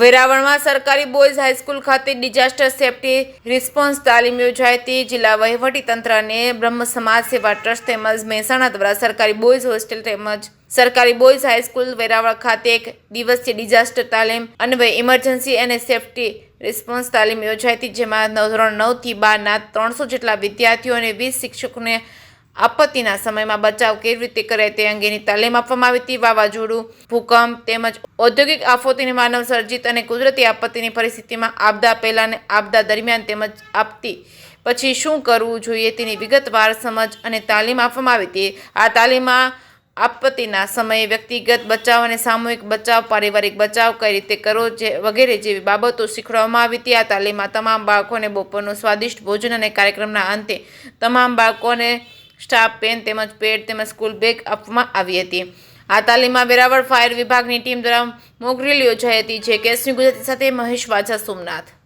વેરાવળમાં સરકારી boys high school ખાતે disaster safety response તાલીમ યોજાઈ હતી। જિલ્લા વહીવટીતંત્ર અને બ્રહ્મ સમાજ સેવા ટ્રસ્ટ તેમજ મહેસાણા દ્વારા સરકારી બોયઝ હોસ્ટેલ તેમજ સરકારી બોયઝ હાઈસ્કૂલ વેરાવળ ખાતે એક દિવસીય ડિઝાસ્ટર તાલીમ અન્વયે ઇમરજન્સી અને સેફટી રિસ્પોન્સ તાલીમ યોજાઈ હતી, જેમાં ધોરણ 9 થી 12ના 300 જેટલા વિદ્યાર્થીઓ અને 20 શિક્ષકોને આપત્તિના સમયમાં બચાવ કેવી રીતે કરાય તે અંગેની તાલીમ આપવામાં આવી હતી। વાવાઝોડું, ભૂકંપ તેમજ ઔદ્યોગિક આફતોની માનવ સર્જિત અને કુદરતી આપત્તિની પરિસ્થિતિમાં આપદા પહેલા અને આપદા દરમિયાન તેમજ આપત્તિ પછી શું કરવું જોઈએ તેની વિગતવાર સમજ અને તાલીમ આપવામાં આવી હતી। આ તાલીમમાં આપત્તિના સમયે વ્યક્તિગત બચાવ અને સામૂહિક બચાવ, પારિવારિક બચાવ કઈ રીતે કરવો વગેરે જેવી બાબતો શીખવવામાં આવી હતી। આ તાલીમમાં તમામ બાળકોને બપોરનું સ્વાદિષ્ટ ભોજન અને કાર્યક્રમના અંતે તમામ બાળકોને સ્ટાફ પેન તેમજ પેડ તેમજ સ્કૂલ બેગ આપવામાં આવી હતી। આ તાલીમમાં વેરાવળ ફાયર વિભાગની ટીમ દ્વારા મોક ડ્રીલ યોજાઈ હતી। જે કેસની ગુજરાતી સાથે મહેશ વાજા, સોમનાથ।